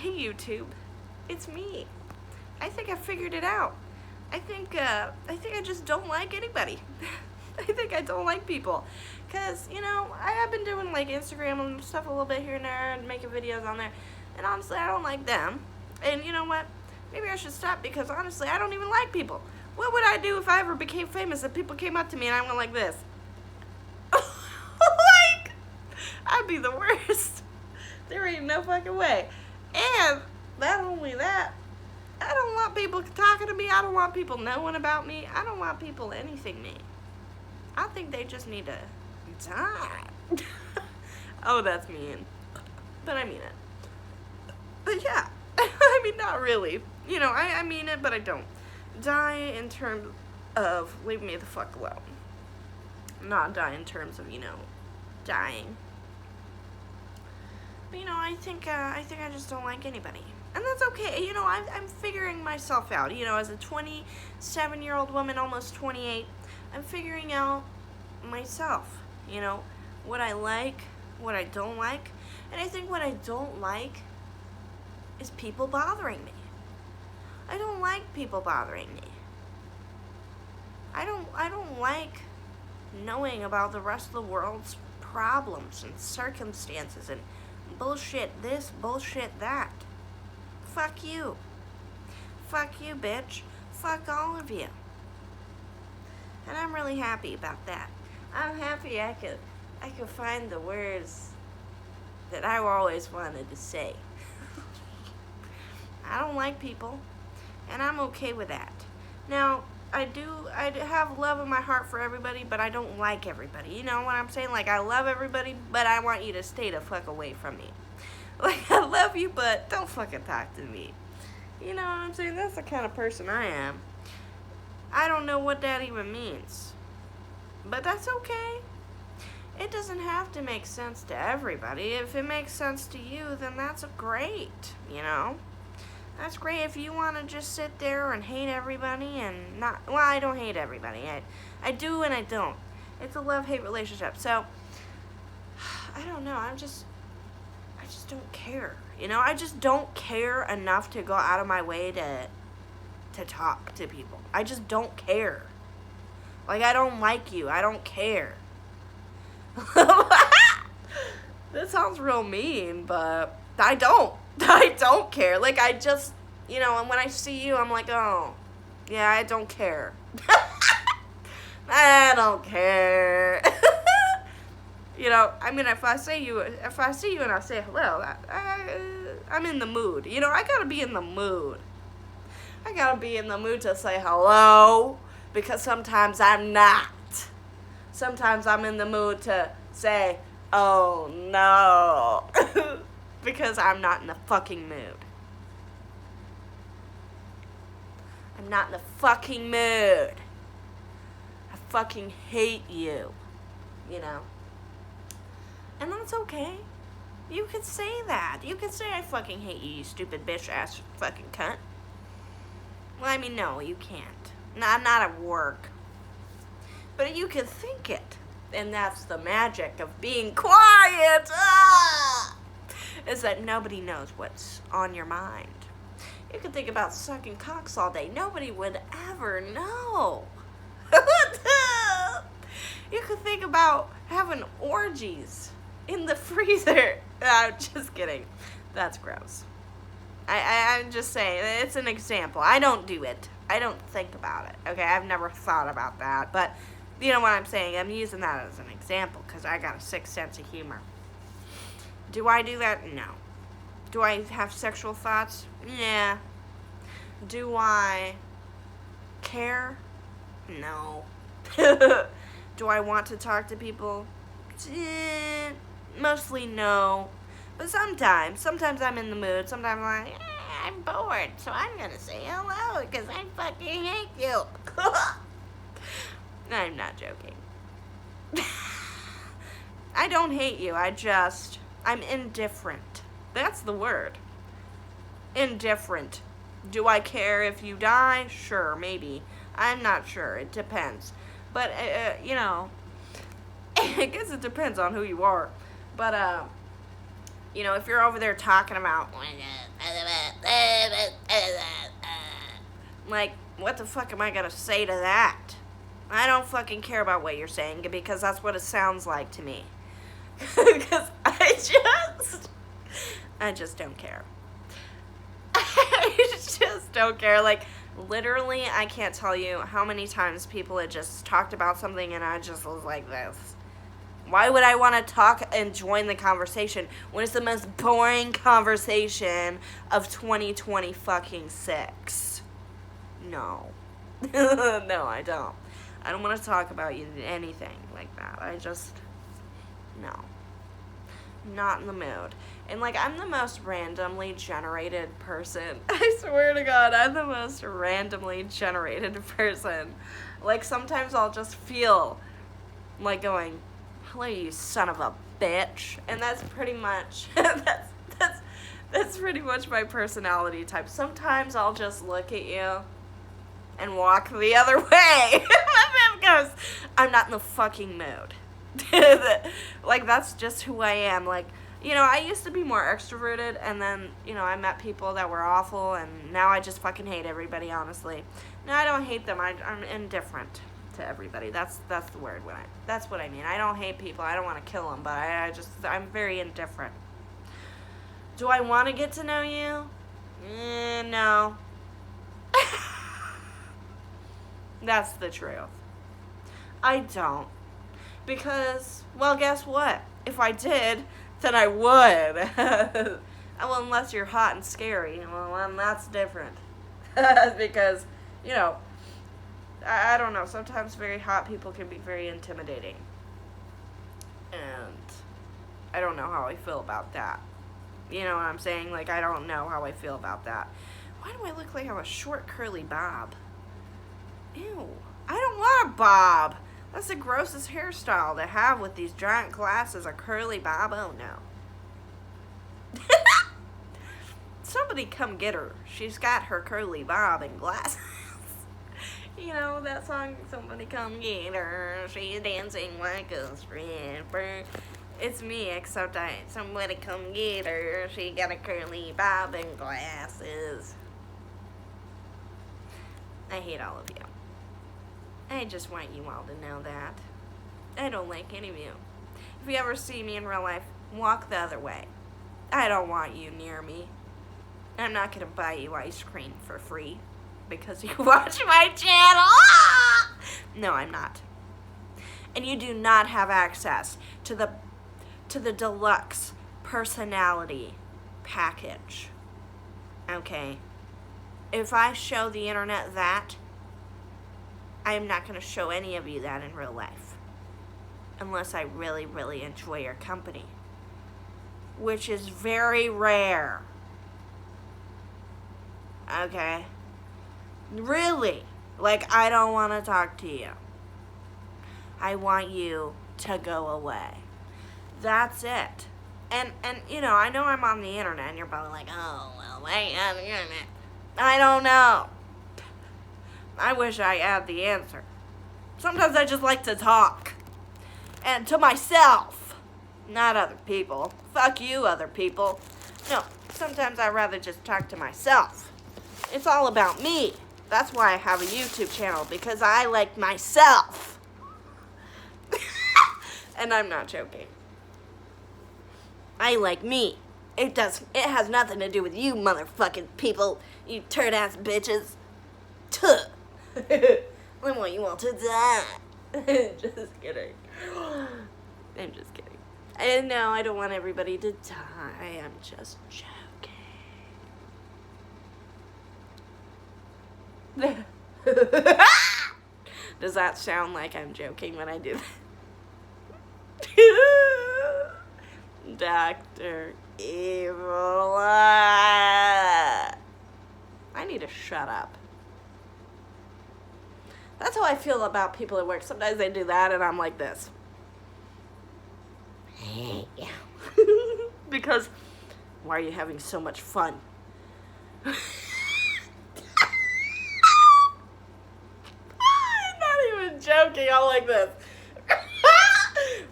Hey YouTube, it's me. I think I figured it out. I think I just don't like anybody. I think I don't like people. Cause, I have been doing like Instagram and stuff a little bit here and there and making videos on there. And honestly, I don't like them. And you know what? Maybe I should stop because honestly, I don't even like people. What would I do if I ever became famous and people came up to me and I went like this? Like, I'd be the worst. There ain't no fucking way. And not only that, I don't want people talking to me. I don't want people knowing about me. I don't want people anything me. I think they just need to die. Oh, that's mean. But I mean it. But yeah, I mean, not really. I mean it, but I don't. Die in terms of leave me the fuck alone. Not die in terms of, dying. But, I think I just don't like anybody. And that's okay. I'm figuring myself out. As a 27-year-old woman, almost 28, I'm figuring out myself. What I like, what I don't like. And I think what I don't like is people bothering me. I don't like people bothering me. I don't like knowing about the rest of the world's problems and circumstances and bullshit this, bullshit that. Fuck you. Fuck you, bitch. Fuck all of you. And I'm really happy about that. I'm happy I could find the words that I always wanted to say. I don't like people, and I'm okay with that. Now, I have love in my heart for everybody, but I don't like everybody. You know what I'm saying? Like, I love everybody, but I want you to stay the fuck away from me. Like, I love you, but don't fucking talk to me. You know what I'm saying? That's the kind of person I am. I don't know what that even means. But that's okay. It doesn't have to make sense to everybody. If it makes sense to you, then that's great, That's great if you want to just sit there and hate everybody and not... Well, I don't hate everybody. I do and I don't. It's a love-hate relationship. So, I don't know. I just don't care. I just don't care enough to go out of my way to talk to people. I just don't care. Like, I don't like you. I don't care. That sounds real mean, but I don't. I don't care. Like, I just, and when I see you, I'm like, oh, yeah, I don't care. I don't care. If I see you and I say hello, I'm in the mood. I gotta be in the mood. I gotta be in the mood to say hello, because sometimes I'm not. Sometimes I'm in the mood to say, oh no, because I'm not in the fucking mood. I'm not in the fucking mood. I fucking hate you, And that's okay. You could say that. You could say I fucking hate you, you stupid bitch ass fucking cunt. Well, no, you can't. Not at work. But you can think it. And that's the magic of being quiet. Is that nobody knows what's on your mind. You could think about sucking cocks all day. Nobody would ever know. You could think about having orgies in the freezer. I'm just kidding. That's gross. I'm just saying, it's an example. I don't do it. I don't think about it. Okay, I've never thought about that. But you know what I'm saying? I'm using that as an example because I got a sick sense of humor. Do I do that? No. Do I have sexual thoughts? Yeah. Do I care? No. Do I want to talk to people? Mostly no. But sometimes I'm in the mood. Sometimes I'm like, I'm bored, so I'm gonna say hello because I fucking hate you. I'm not joking. I don't hate you. I'm indifferent. That's the word. Indifferent. Do I care if you die? Sure, maybe. I'm not sure. It depends. But, I guess it depends on who you are. But, You know, if you're over there talking about, like, what the fuck am I gonna say to that? I don't fucking care about what you're saying because that's what it sounds like to me. Because I just don't care. I just don't care. Like, literally, I can't tell you how many times people had just talked about something and I just was like this. Why would I want to talk and join the conversation when it's the most boring conversation of 2020 fucking 6? No. No, I don't. I don't want to talk about anything like that. No. Not in the mood. And, like, I'm the most randomly generated person. I swear to God, I'm the most randomly generated person. Like, sometimes I'll just feel like going, hello, you son of a bitch. And that's pretty much, that's pretty much my personality type. Sometimes I'll just look at you and walk the other way. Because I'm not in the fucking mood. Like, that's just who I am. Like, you know, I used to be more extroverted, and then, you know, I met people that were awful, and now I just fucking hate everybody, honestly. No, I don't hate them. I'm indifferent to everybody. That's the word. That's what I mean. I don't hate people. I don't want to kill them, but I'm very indifferent. Do I want to get to know you? No. That's the truth. I don't. Because, well, guess what? If I did, then I would. Well, unless you're hot and scary. Well, then that's different. Because, you know, I don't know. Sometimes very hot people can be very intimidating. And I don't know how I feel about that. You know what I'm saying? Like, I don't know how I feel about that. Why do I look like I have a short, curly bob? Ew. I don't want a bob. That's the grossest hairstyle to have with these giant glasses. A curly bob? Oh, no. Somebody come get her. She's got her curly bob and glasses. You know that song, Somebody Come Get Her. She's dancing like a stripper. It's me, except somebody come get her. She got a curly bob and glasses. I hate all of you. I just want you all to know that. I don't like any of you. If you ever see me in real life, walk the other way. I don't want you near me. I'm not going to buy you ice cream for free because you watch my channel. Ah! No, I'm not. And you do not have access to the deluxe personality package. Okay? If I show the internet that, I am not going to show any of you that in real life. Unless I really, really enjoy your company. Which is very rare. Okay? Really. Like, I don't want to talk to you. I want you to go away. That's it. And you know, I know I'm on the internet, and you're probably like, oh, well, why are you on the internet? I don't know. I wish I had the answer. Sometimes I just like to talk. And to myself. Not other people. Fuck you, other people. No, sometimes I'd rather just talk to myself. It's all about me. That's why I have a YouTube channel, because I like myself. And I'm not joking. I like me. It has nothing to do with you motherfucking people, you turd-ass bitches. Tuh. I want you all to die. Just kidding. I'm just kidding. And no, I don't want everybody to die. I'm just joking. Does that sound like I'm joking when I do that? Dr. Evil. I need to shut up. That's how I feel about people at work. Sometimes they do that and I'm like this. Yeah. Because, why are you having so much fun? I'm not even joking. I'm like this.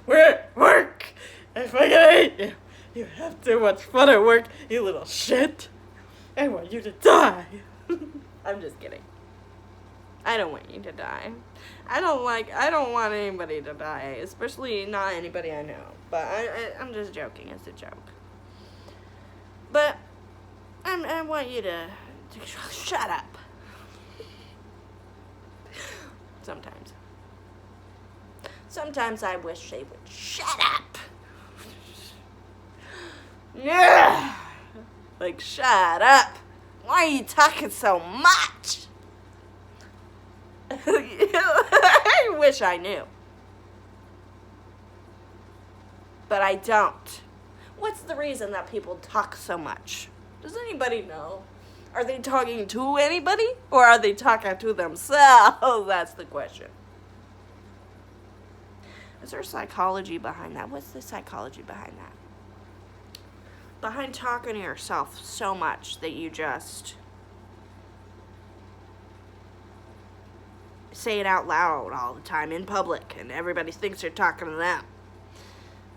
We're at work. I fucking hate you. You have too much fun at work, you little shit. I want you to die. I'm just kidding. I don't want you to die. I don't want anybody to die, especially not anybody I know. But I'm just joking. It's a joke. But I want you to shut up. Sometimes. Sometimes I wish they would shut up. Yeah. Like, shut up. Why are you talking so much? I wish I knew. But I don't. What's the reason that people talk so much? Does anybody know? Are they talking to anybody? Or are they talking to themselves? That's the question. Is there psychology behind that? What's the psychology behind that? Behind talking to yourself so much that you just say it out loud all the time in public and everybody thinks you're talking to them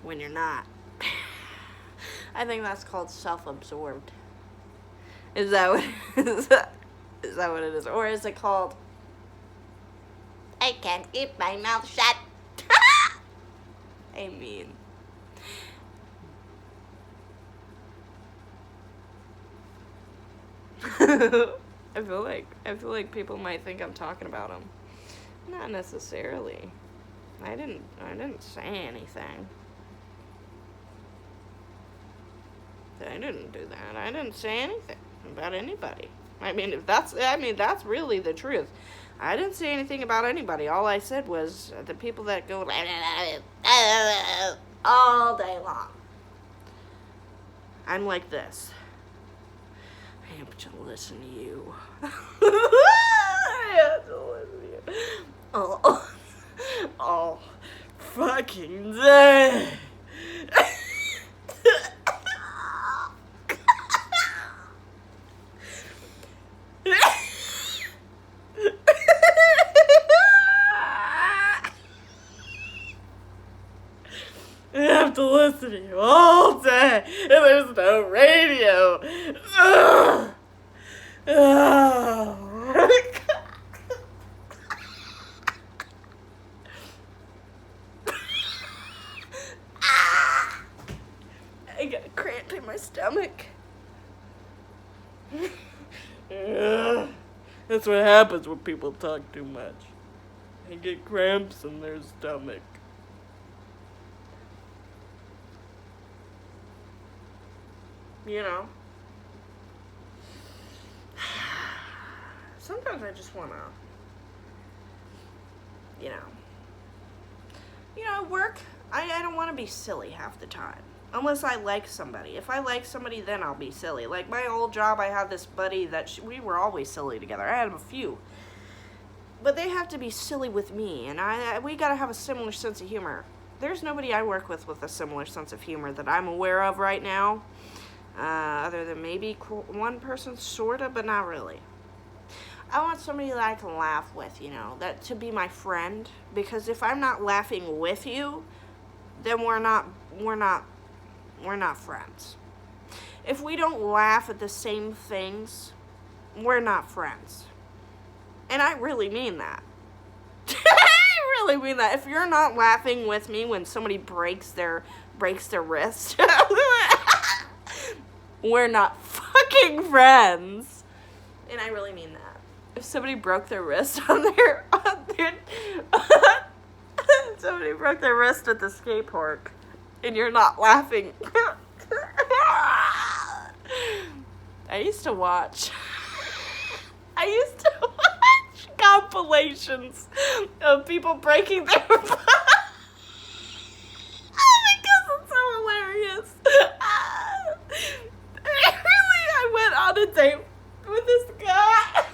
when you're not. I think that's called self-absorbed. Is that what is that what it is? Or is it called I can't keep my mouth shut? I mean, I feel like people might think I'm talking about them. Not necessarily. I didn't say anything. I didn't do that. I didn't say anything about anybody. That's really the truth. I didn't say anything about anybody. All I said was the people that go all day long. I'm like this. I have to listen to you. I have to listen to you. Oh, fucking day. I have to listen to you all day, and there's no radio. Ugh. Oh. I got a cramp in my stomach. That's what happens when people talk too much. They get cramps in their stomach. You know? Sometimes I just want to, work, I don't want to be silly half the time. Unless I like somebody. If I like somebody, then I'll be silly. Like my old job, I had this buddy that we were always silly together. I had a few. But they have to be silly with me, and we got to have a similar sense of humor. There's nobody I work with a similar sense of humor that I'm aware of right now. Other than maybe one person, sorta, but not really. I want somebody that I can laugh with, that to be my friend. Because if I'm not laughing with you, then we're not friends. If we don't laugh at the same things, we're not friends. And I really mean that. I really mean that. If you're not laughing with me when somebody breaks their wrist, we're not fucking friends. And I really mean that. If somebody broke their wrist somebody broke their wrist at the skate park and you're not laughing. I used to watch compilations of people breaking their because it's so hilarious. I went on a date with this guy.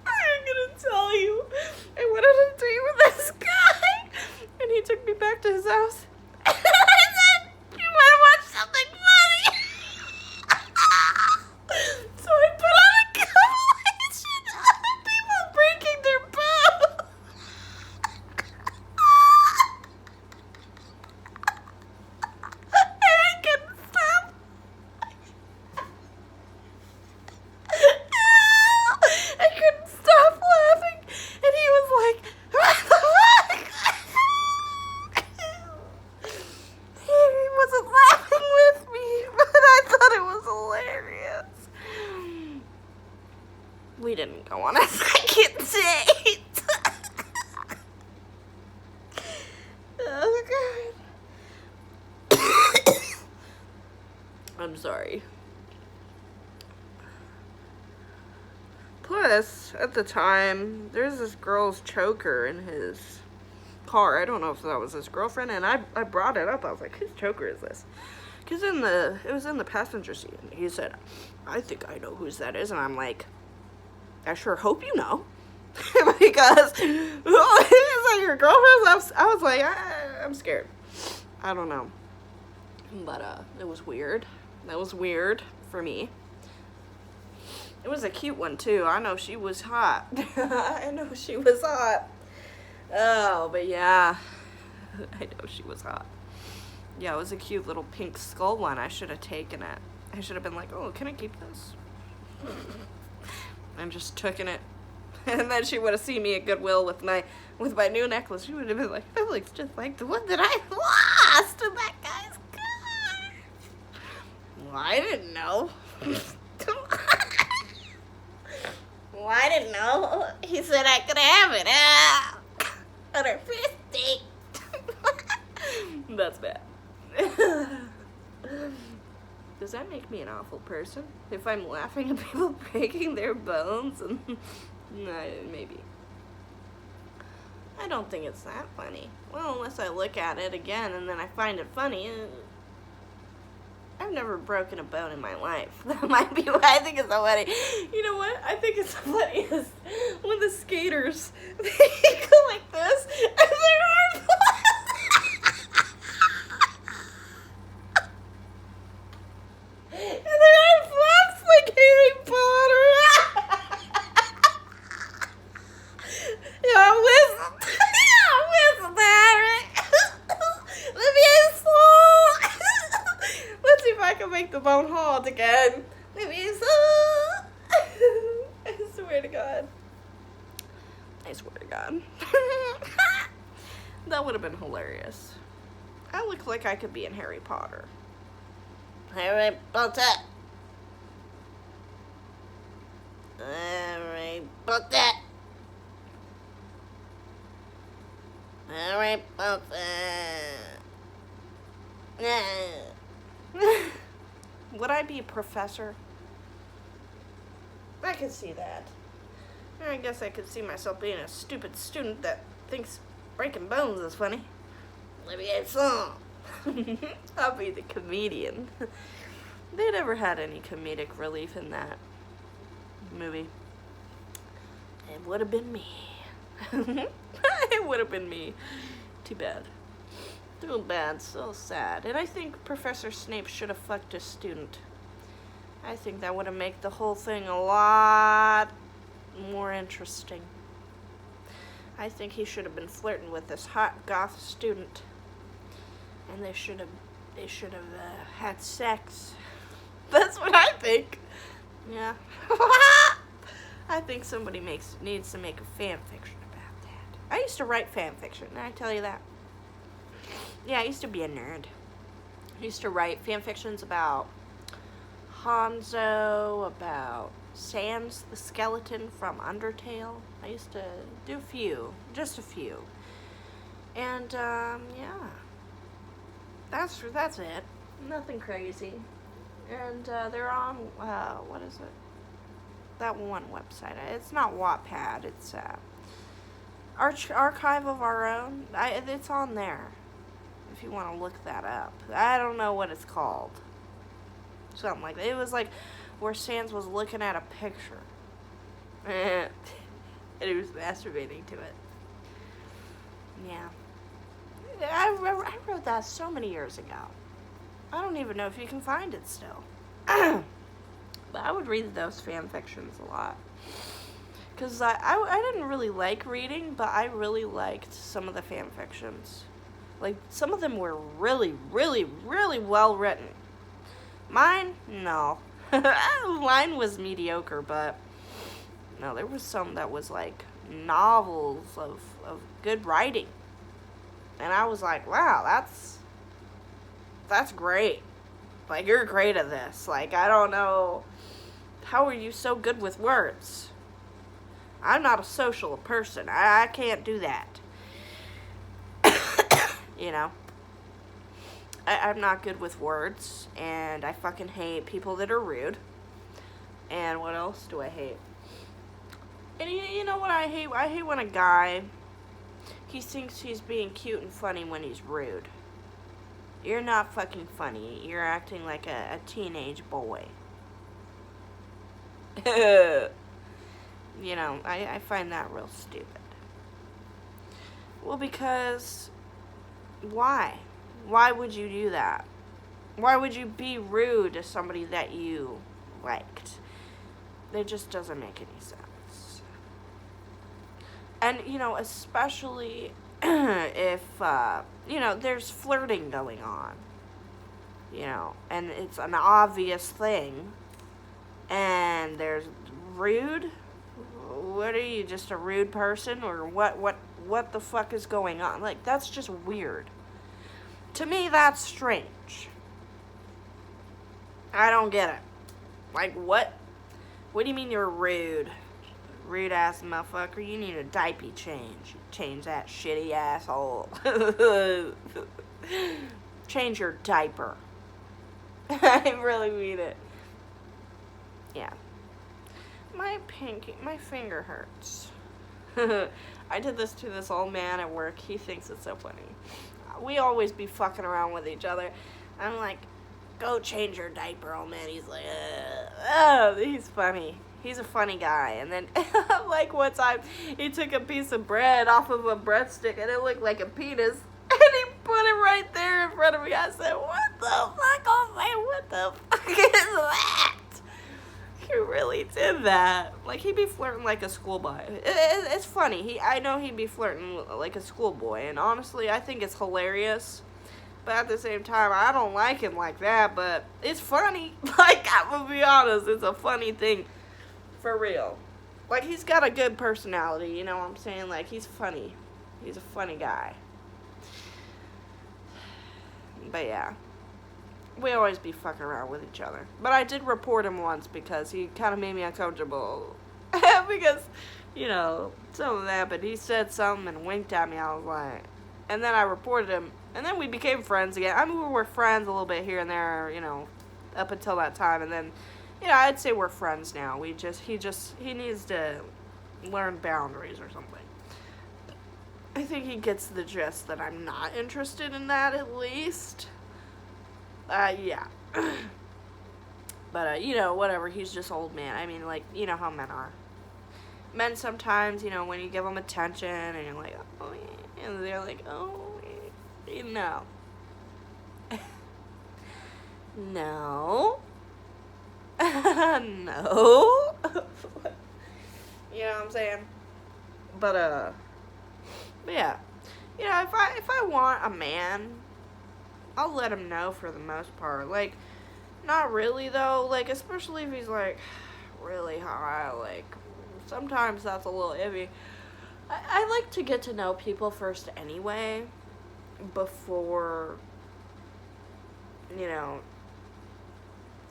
I'm gonna tell you. I went on a date with this guy, and he took me back to his house. And I said, "You want to watch something funny?" So I put on a compilation of people breaking their bones. And I we didn't go on a second date. Oh, God. I'm sorry. Plus, at the time, there's this girl's choker in his car. I don't know if that was his girlfriend, and I brought it up. I was like, whose choker is this? Because it was in the passenger seat. And he said, I think I know whose that is. And I'm like, I sure hope you know. Because it's like your girlfriend's. I was like, I'm scared. I don't know. But it was weird. That was weird for me. It was a cute one, too. I know she was hot. I know she was hot. Oh, but yeah. I know she was hot. Yeah, it was a cute little pink skull one. I should have taken it. I should have been like, oh, can I keep this? And just taken it. And then she would have seen me at Goodwill with my new necklace. She would have been like, that looks just like the one that I lost in that guy's car. Well, I didn't know. Well, I didn't know. He said I could have it on our first date. That's bad. Does that make me an awful person? If I'm laughing at people breaking their bones? And maybe. I don't think it's that funny. Well, unless I look at it again and then I find it funny. I've never broken a bone in my life. That might be why I think it's so funny. You know what? I think it's funny is when the skaters, they go like this, and their arm and their arm flaps like Harry Potter. Yeah, with that. Let me let's see if I can make the bone hold again. Let me I swear to God. I swear to God. That would have been hilarious. I look like I could be in Harry Potter. Harry Potter. Harry Potter. Harry Potter. Would I be a professor? I could see that. I guess I could see myself being a stupid student that thinks breaking bones is funny. Let me have some. I'll be the comedian. They never had any comedic relief in that movie. It would have been me. It would have been me. Too bad. Too bad. So sad. And I think Professor Snape should have fucked a student. I think that would have made the whole thing a lot more interesting. I think he should have been flirting with this hot goth student. And they should have had sex. That's what I think. Yeah. I think somebody needs to make a fan fiction about that. I used to write fan fiction. Did I tell you that? Yeah, I used to be a nerd. I used to write fan fictions about Hanzo, about Sans the skeleton from Undertale. I used to do just a few. And, yeah. That's it. Nothing crazy. And, they're on, what is it? That one website. It's not Wattpad. It's, Archive of Our Own. It's on there. If you want to look that up. I don't know what it's called. Something like that. It was like where Sans was looking at a picture. And he was masturbating to it. Yeah. I wrote that so many years ago. I don't even know if you can find it still. But I would read those fan fictions a lot. Because I didn't really like reading, but I really liked some of the fan fictions. Like, some of them were really, really, really well written. Mine, no. Mine was mediocre, but no, there was some that was like novels of good writing. And I was like, wow, that's great. Like, you're great at this. Like, I don't know. How are you so good with words? I'm not a social person. I can't do that. You know? I'm not good with words, and I fucking hate people that are rude. And what else do I hate? And you know what I hate? I hate when a guy, he thinks he's being cute and funny when he's rude. You're not fucking funny. You're acting like a teenage boy. You know, I find that real stupid. Well, because why? Why would you do that? Why would you be rude to somebody that you liked? It just doesn't make any sense. And, you know, especially if, you know, there's flirting going on. You know, and it's an obvious thing. And there's rude? What are you, just a rude person? Or what the fuck is going on? Like, that's just weird. To me, that's strange. I don't get it. Like, what? What do you mean you're rude? Rude ass motherfucker. You need a diaper change. Change that shitty asshole. Change your diaper. I really mean it. Yeah. My finger hurts. I did this to this old man at work. He thinks it's so funny. We always be fucking around with each other. I'm like, go change your diaper, old man. He's like, oh, he's funny. He's a funny guy. And then, like, one time, he took a piece of bread off of a breadstick, and it looked like a penis. And he put it right there in front of me. I said, what the fuck? Oh, man, what the fuck is that? He really did that. Like, he'd be flirting like a schoolboy. It's funny. I know he'd be flirting like a schoolboy. And honestly, I think it's hilarious. But at the same time, I don't like him like that. But it's funny. Like, I'm gonna be honest. It's a funny thing. For real. Like, he's got a good personality. You know what I'm saying? Like, he's funny. He's a funny guy. But yeah. We always be fucking around with each other. But I did report him once because he kind of made me uncomfortable. Because, you know, some of that. But he said something and winked at me. I was like... And then I reported him. And then we became friends again. I mean, we were friends a little bit here and there, you know, up until that time. And then, you know, I'd say we're friends now. He needs to learn boundaries or something. I think he gets the gist that I'm not interested in that, at least. Yeah. But, you know, whatever. He's just old man. I mean, like, you know how men are. Men sometimes, you know, when you give them attention and you're like, oh, yeah. And they're like, oh, yeah. No. No. No. You know what I'm saying? But yeah. You know, if I want a man, I'll let him know for the most part. Like, not really, though. Like, especially if he's, like, really high. Like, sometimes that's a little iffy. I like to get to know people first anyway. Before, you know,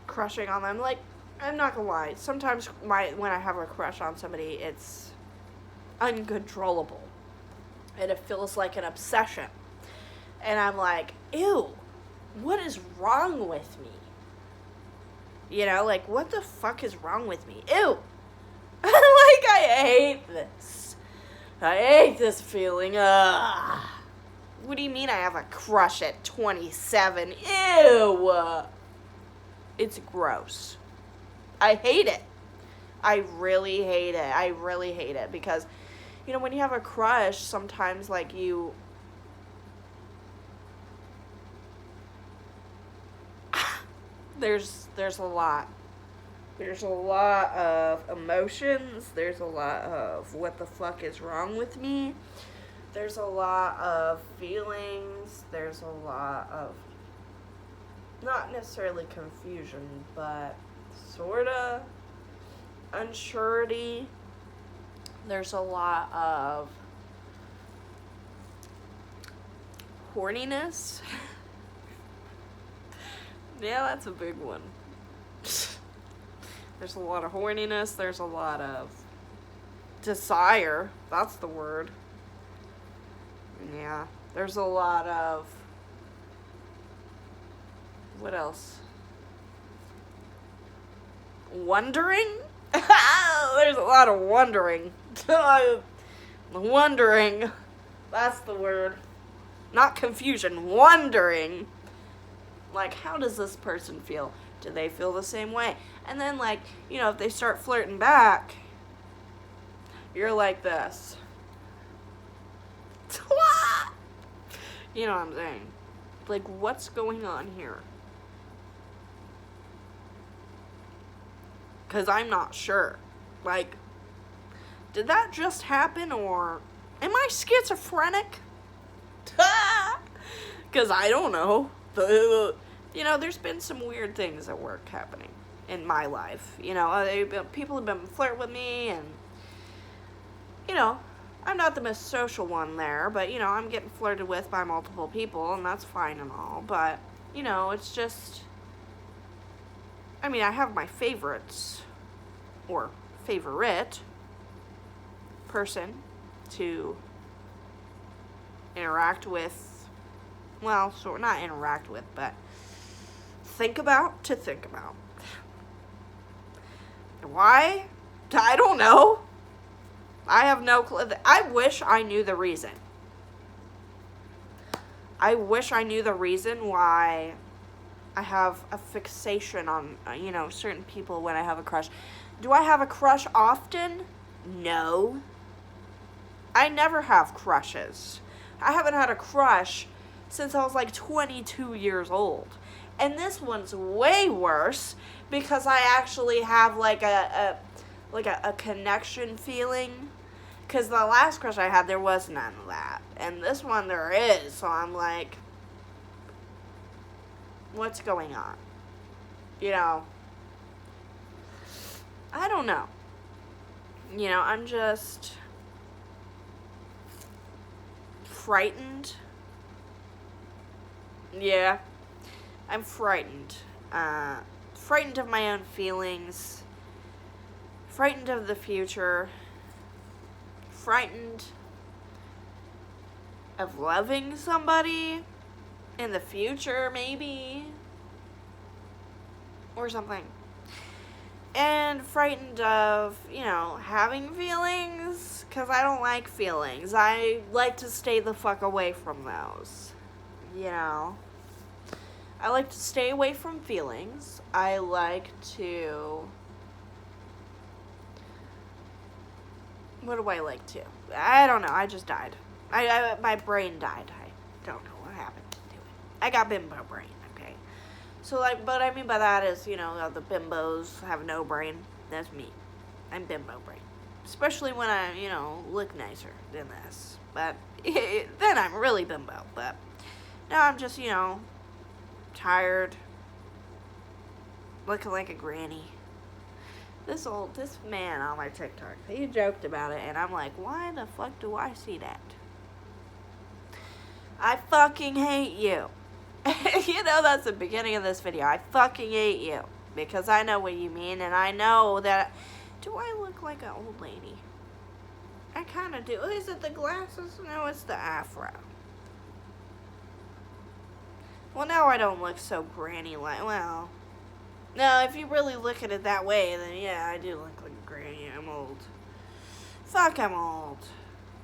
crushing on them. Like, I'm not gonna lie. Sometimes when I have a crush on somebody, it's uncontrollable. And it feels like an obsession. And I'm like, ew, what is wrong with me? You know, like, what the fuck is wrong with me? Ew. Like, I hate this. I hate this feeling. Ugh. What do you mean I have a crush at 27? Ew. It's gross. I hate it. I really hate it. I really hate it because, you know, when you have a crush, sometimes, like, you... There's a lot. There's a lot of emotions. There's a lot of what the fuck is wrong with me. There's a lot of feelings. There's a lot of, not necessarily confusion, but sorta unsurety. There's a lot of horniness. Yeah, that's a big one. There's a lot of horniness. There's a lot of desire. That's the word. Yeah. There's a lot of... What else? Wondering? There's a lot of wondering. Wondering. That's the word. Not confusion. Wondering. Like, how does this person feel? Do they feel the same way? And then, like, you know, if they start flirting back, you're like this. You know what I'm saying? Like, what's going on here? Because I'm not sure. Like, did that just happen, or am I schizophrenic? Because I don't know. You know, there's been some weird things at work happening in my life. You know, people have been flirting with me, and, you know, I'm not the most social one there, but, you know, I'm getting flirted with by multiple people, and that's fine and all, but, you know, it's just, I mean, I have my favorites, or favorite person to interact with, well, so not interact with, but think about. Why? I don't know. I have no clue. I wish I knew the reason. I wish I knew the reason why I have a fixation on, you know, certain people when I have a crush. Do I have a crush often? No. I never have crushes. I haven't had a crush since I was like 22 years old. And this one's way worse because I actually have like a connection feeling. Because the last crush I had, there was none of that. And this one there is. So I'm like, what's going on? You know, I don't know. You know, I'm just frightened. Yeah, I'm frightened. Frightened of my own feelings. Frightened of the future. Frightened of loving somebody in the future, maybe. Or something. And frightened of, you know, having feelings, because I don't like feelings. I like to stay the fuck away from those. You know? I like to stay away from feelings. I like to... What do I like to? I don't know. I just died. My brain died. I don't know what happened to it. I got bimbo brain, okay? So, like, what I mean by that is, you know, the bimbos have no brain. That's me. I'm bimbo brain. Especially when I, you know, look nicer than this. But then I'm really bimbo. But now I'm just, you know, tired. Looking like a granny. This man on my TikTok, he joked about it, and I'm like, why the fuck do I see that? I fucking hate you. You know, that's the beginning of this video. I fucking hate you. Because I know what you mean, and I know that... Do I look like an old lady? I kind of do. Is it the glasses? No, it's the afro. Well, now I don't look so granny-like. Well... No, if you really look at it that way, then yeah, I do look like a granny. I'm old. Fuck, I'm old.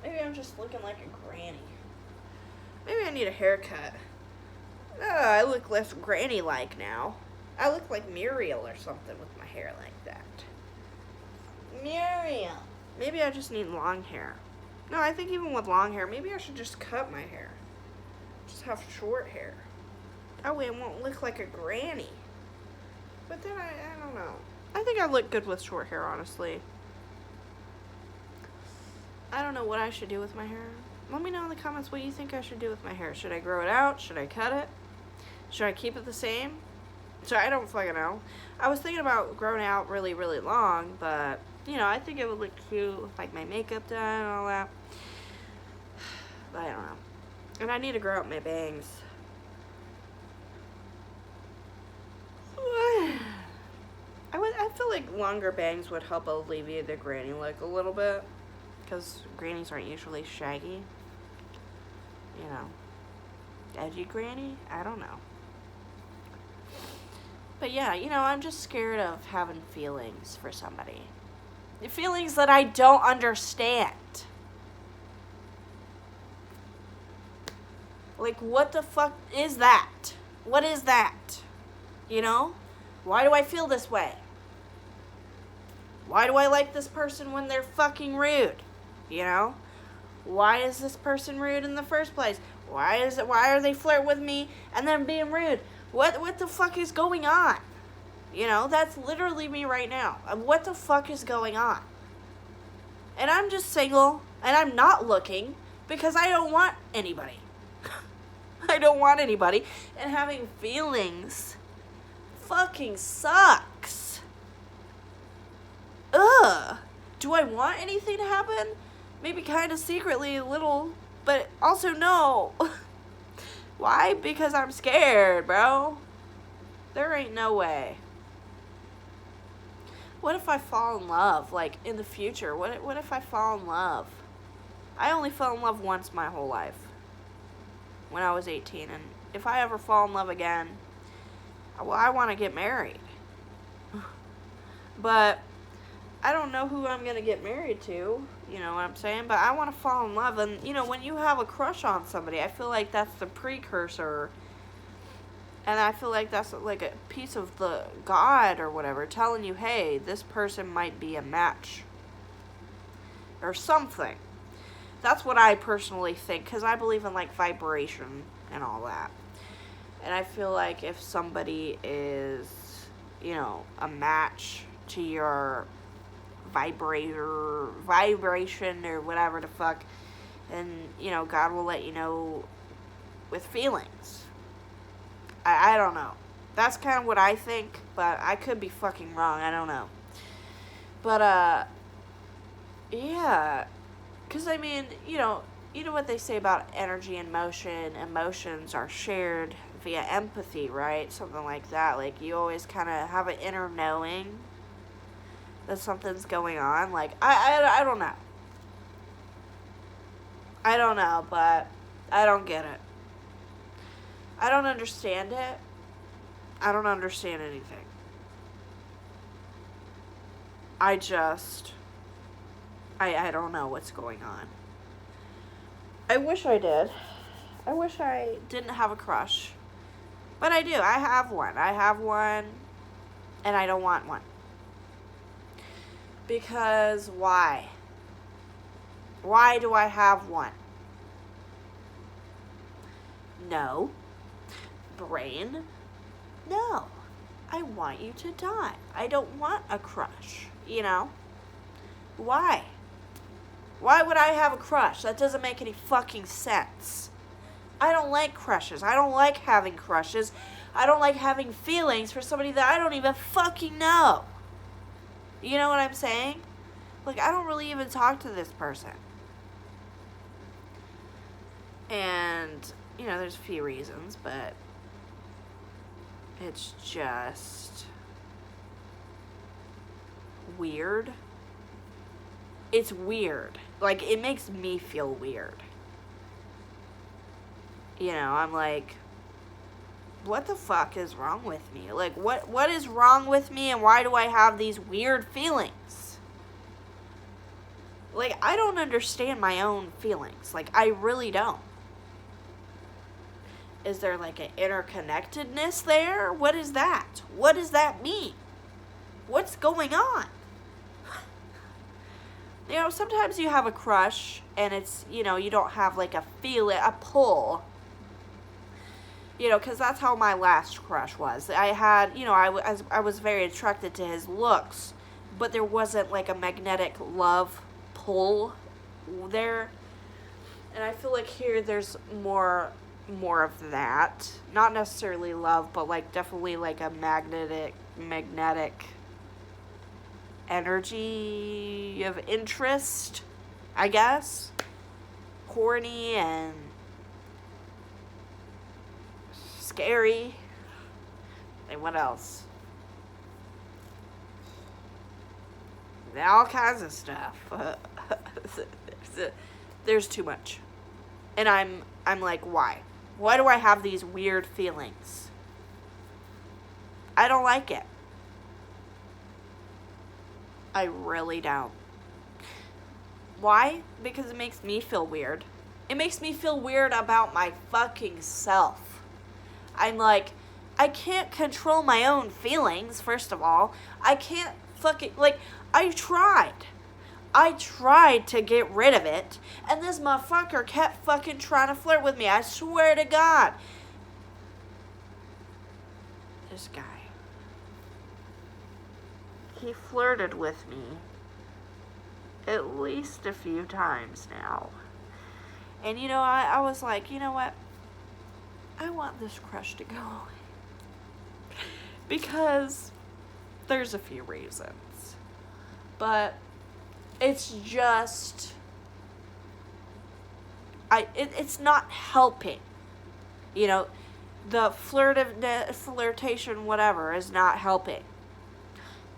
Maybe I'm just looking like a granny. Maybe I need a haircut. I look less granny-like now. I look like Muriel or something with my hair like that. Muriel. Maybe I just need long hair. No, I think even with long hair, maybe I should just cut my hair. Just have short hair. That way it won't look like a granny. But then I don't know. I think I look good with short hair, honestly. I don't know what I should do with my hair. Let me know in the comments what you think I should do with my hair. Should I grow it out? Should I cut it? Should I keep it the same? So I don't fucking know. I was thinking about growing it out really, really long, but, you know, I think it would look cute with, like, my makeup done and all that. But I don't know. And I need to grow out my bangs. I feel like longer bangs would help alleviate the granny look a little bit. because grannies aren't usually shaggy. You know, edgy granny? I don't know. But yeah, you know, I'm just scared of having feelings for somebody. Feelings that I don't understand. Like, what the fuck is that? What is that? You know? Why do I feel this way? Why do I like this person when they're fucking rude? You know? Why is this person rude in the first place? Why are they flirting with me and then being rude? What the fuck is going on? You know, that's literally me right now. What the fuck is going on? And I'm just single and I'm not looking because I don't want anybody. I don't want anybody, and having feelings fucking sucks. Ugh. Do I want anything to happen? Maybe kind of secretly a little, but also no. Why? Because I'm scared, bro. There ain't no way. What if I fall in love, like, in the future? What if I fall in love? I only fell in love once my whole life. When I was 18, and if I ever fall in love again, well, I want to get married. But I don't know who I'm going to get married to, you know what I'm saying? But I want to fall in love, and, you know, when you have a crush on somebody, I feel like that's the precursor, and I feel like that's like a piece of the God or whatever, telling you, hey, this person might be a match, or something. That's what I personally think, because I believe in, like, vibration and all that. And I feel like if somebody is, you know, a match to your vibration or whatever the fuck, then, you know, God will let you know with feelings. I don't know. That's kind of what I think, but I could be fucking wrong. I don't know. But, yeah. Because, I mean, you know what they say about energy and motion. Emotions are shared via empathy, right? Something like that. Like, you always kind of have an inner knowing that something's going on. Like, I don't know. I don't know, but I don't get it. I don't understand it. I don't understand anything. I don't know what's going on. I wish I did. I wish I didn't have a crush. But I do. I have one. And I don't want one. Because why? Why do I have one? No. Brain? No. I want you to die. I don't want a crush, you know? Why? Why would I have a crush? That doesn't make any fucking sense. I don't like crushes. I don't like having crushes. I don't like having feelings for somebody that I don't even fucking know. You know what I'm saying? Like, I don't really even talk to this person. And, you know, there's a few reasons, but it's just weird. It's weird. Like, it makes me feel weird. You know, I'm like, what the fuck is wrong with me? Like, what is wrong with me, and why do I have these weird feelings? Like, I don't understand my own feelings. Like, I really don't. Is there, like, an interconnectedness there? What is that? What does that mean? What's going on? You know, sometimes you have a crush, and it's, you know, you don't have, like, a pull. You know, because that's how my last crush was. I had, you know, I was very attracted to his looks, but there wasn't, like, a magnetic love pull there. And I feel like here there's more of that. Not necessarily love, but, like, definitely, like, a magnetic energy of interest, I guess. Horny and scary. And what else? All kinds of stuff. There's too much. And I'm like, why? Why do I have these weird feelings? I don't like it. I really don't. Why? Because it makes me feel weird. It makes me feel weird about my fucking self. I'm like, I can't control my own feelings, first of all. I can't fucking, like, I tried to get rid of it, and this motherfucker kept fucking trying to flirt with me. I swear to God. This guy. He flirted with me at least a few times now. And, you know, I was like, you know what? I want this crush to go away. Because there's a few reasons. But it's just, it's not helping. You know, the flirtation, whatever, is not helping.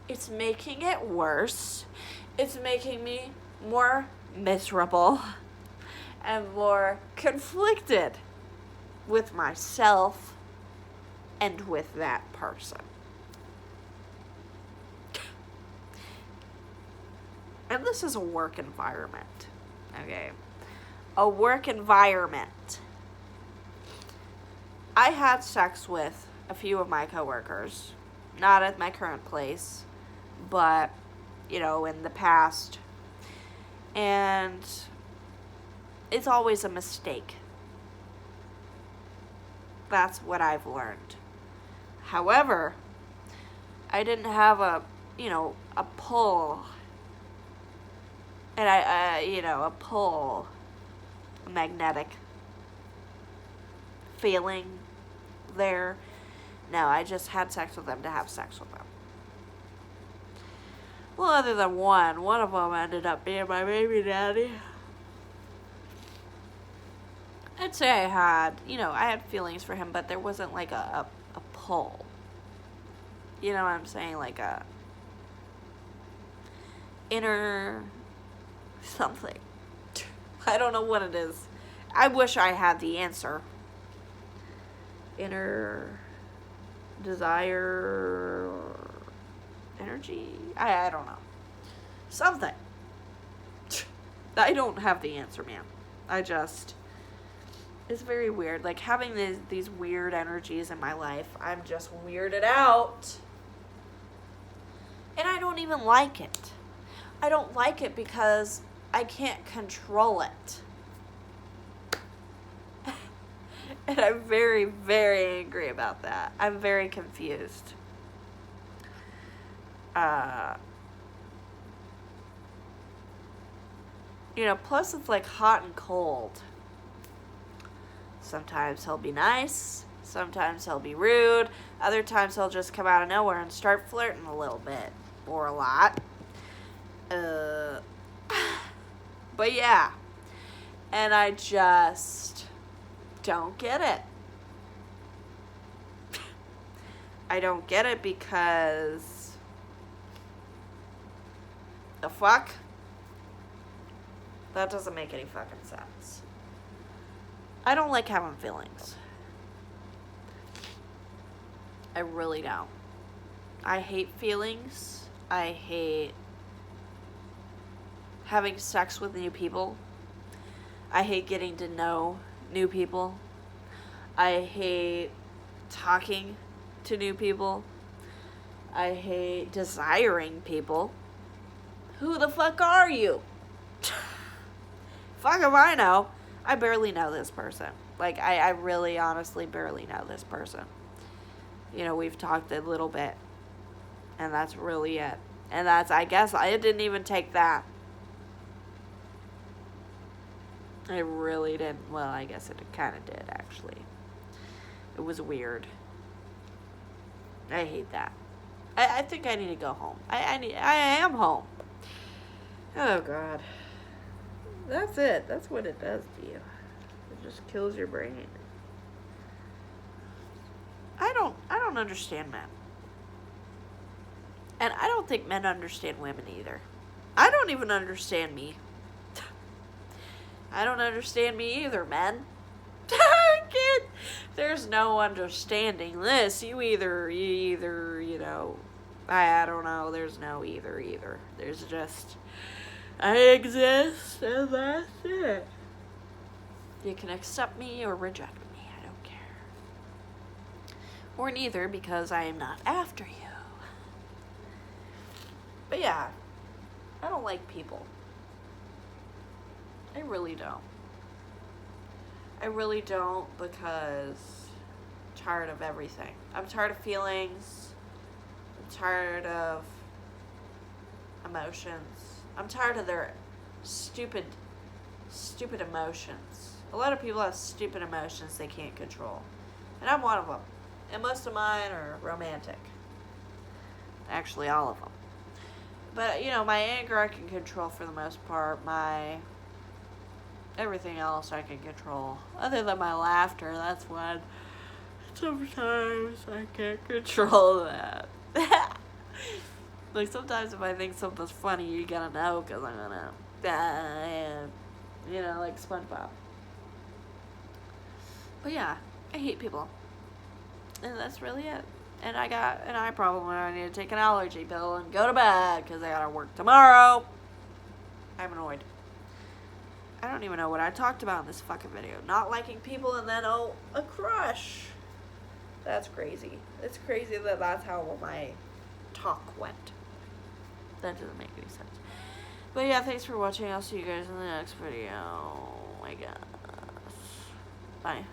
It's making it worse. It's making me more miserable and more conflicted with myself and with that person. And this is a work environment, okay? A work environment. I had sex with a few of my coworkers, not at my current place, but, you know, in the past. And it's always a mistake. That's what I've learned. However, I didn't have a pull. And a pull, a magnetic feeling there. No, I just had sex with them to have sex with them. Well, other than one of them ended up being my baby daddy. I'd say I had feelings for him, but there wasn't like a pull. You know what I'm saying? Like a inner something. I don't know what it is. I wish I had the answer. Inner desire, energy? I don't know. Something. I don't have the answer, man. It's very weird. Like, having these weird energies in my life, I'm just weirded out. And I don't even like it. I don't like it because I can't control it. And I'm very, very angry about that. I'm very confused. Plus it's like hot and cold. Sometimes he'll be nice. Sometimes he'll be rude. Other times he'll just come out of nowhere and start flirting a little bit. Or a lot. But yeah. And I just don't get it. I don't get it because the fuck? That doesn't make any fucking sense. I don't like having feelings. I really don't. I hate feelings. I hate having sex with new people. I hate getting to know new people. I hate talking to new people. I hate desiring people. Who the fuck are you? Fuck if I know. I barely know this person. Like, I really honestly barely know this person. We've talked a little bit. And that's really it. And I guess it didn't even take that. I really didn't. Well, I guess it kind of did, actually. It was weird. I hate that. I think I need to go home. I am home. Oh, God. That's it. That's what it does to you. It just kills your brain. I don't understand men. And I don't think men understand women either. I don't even understand me. I don't understand me either, man. I can't. There's no understanding this. You either, you know, I don't know. There's no either. There's just, I exist, and that's it. You can accept me or reject me. I don't care. Or neither, because I am not after you. But yeah, I don't like people. I really don't. I really don't, because I'm tired of everything. I'm tired of feelings. I'm tired of emotions. I'm tired of their stupid emotions. A lot of people have stupid emotions they can't control. And I'm one of them. And most of mine are romantic. Actually, all of them. But, you know, my anger I can control for the most part. My everything else I can control. Other than my laughter, that's when sometimes I can't control that. Like, sometimes if I think something's funny, you gotta know, because I'm gonna, you know, like SpongeBob. But yeah, I hate people. And that's really it. And I got an eye problem and I need to take an allergy pill and go to bed because I gotta work tomorrow. I'm annoyed. I don't even know what I talked about in this fucking video. Not liking people and then, oh, a crush. That's crazy. It's crazy that that's how my talk went. That doesn't make any sense. But yeah, thanks for watching. I'll see you guys in the next video. I guess. Bye.